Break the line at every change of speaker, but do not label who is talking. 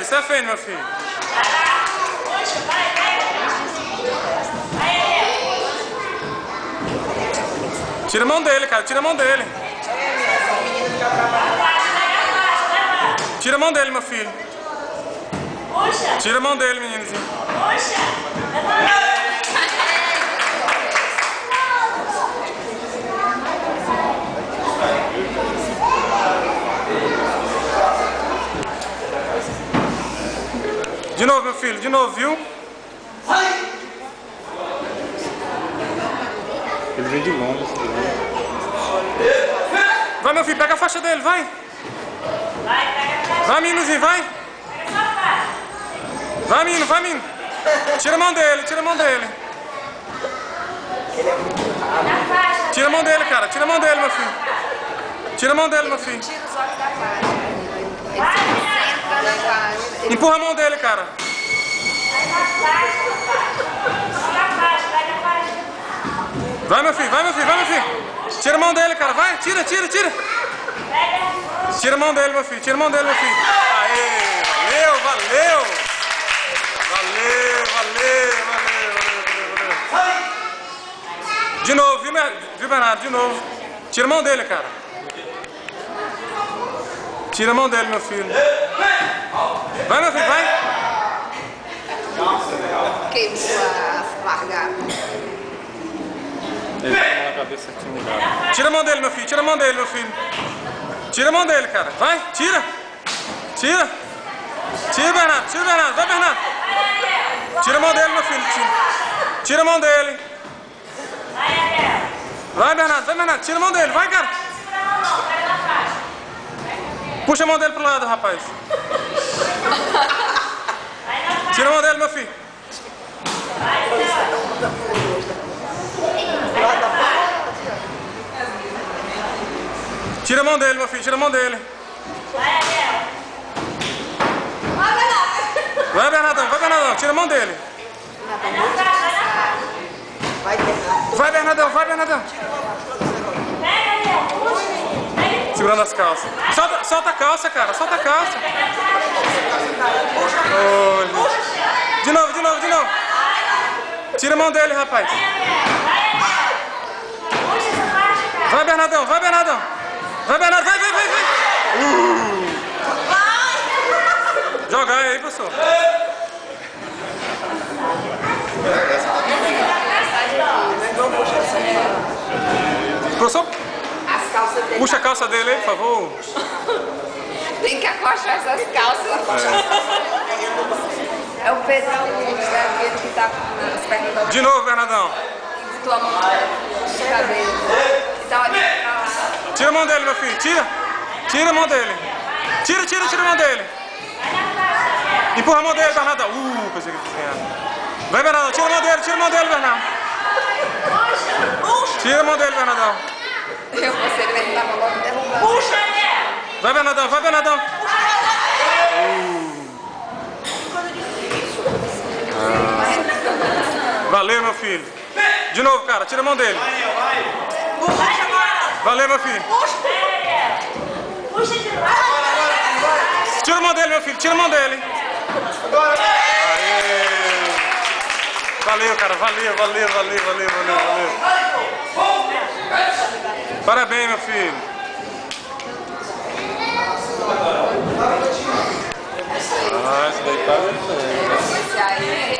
Stefane, meu filho. Tira a mão dele, cara. Tira a mão dele. Tira a mão dele, meu filho. Tira a mão dele, meninozinho. De novo, meu filho. De novo, viu?
Ele vem de longe.
Vai, meu filho. Pega a faixa dele. Vai. Vai, meninozinho. Vai. Vai, menino. Vai, menino. Tira a mão dele. Tira a mão dele. Tira a mão dele, cara. Tira a mão dele, meu filho. Tira a mão dele, meu filho.
Tira os olhos da página. Ele entra na página.
Empurra a mão dele, cara. Vai, meu filho. Vai, meu filho. Vai, meu filho. Tira a mão dele, cara. Vai. Tira, tira, tira. Tira a mão dele, meu filho. Tira a mão dele, meu filho. Aê. Valeu, valeu. Valeu, valeu, valeu, valeu, valeu. De novo, viu, Bernardo? De novo. Tira a mão dele, cara. Tira a mão dele, meu filho. Vai, meu filho, vai.
Queimou a largada.
Ele tá na cabeça aqui no lugar.
Tira a mão dele, meu filho. Tira a mão dele, meu filho. Tira a mão dele, cara. Vai, tira. Tira. Tira, Bernardo. Tira, Bernardo. Vai, Bernardo. Tira a mão dele, meu filho. Tira, tira a mão dele. Vai, Bernardo. Vai, Bernardo. Tira a mão dele. Vai, cara. Puxa a mão dele pro lado, rapaz. Tira a mão dele, meu filho. Tira a mão dele, meu filho. Tira a mão dele. Vai, Bernardão. Vai, Bernardão. Tira a mão dele. Vai, Bernardão. Vai, Bernardão. Segurando as calças. Solta a calça, cara. Solta a calça. Oh, de novo, de novo, de novo. Tira a mão dele, rapaz. Vai, Bernardão. Vai, Bernardão. Vai, Bernardo. Vai, vai, vai, vai. Joga aí, professor. Professor, puxa a calça dele aí, por favor.
Tem que acochar essas calças. É o Pedrão, aquele que tá nas pernas da...
De novo, Bernardão.
E botou a mão no cabelo. E tá olhando pra lá.
Tira a mão dele, meu filho. Tira. Tira a mão dele. Tira, tira, tira a mão dele. Empurra a mão dele, Bernardão. Pensei que tinha. Vai, Bernardão. Tira a mão dele, Bernardo. Tira a mão dele, Bernardão.
Eu pensei que ele tava logo derrubando. Puxa!
Vai, Bernardão. Vai, Bernardão. Valeu, meu filho. De novo, cara. Tira a mão dele. Valeu, meu filho. Tira a mão dele, meu filho. Tira a mão dele. Aê. Valeu, cara. Valeu, valeu, valeu, valeu, valeu, valeu. Parabéns, meu filho.
Ah, esse daí tá...
Esse aí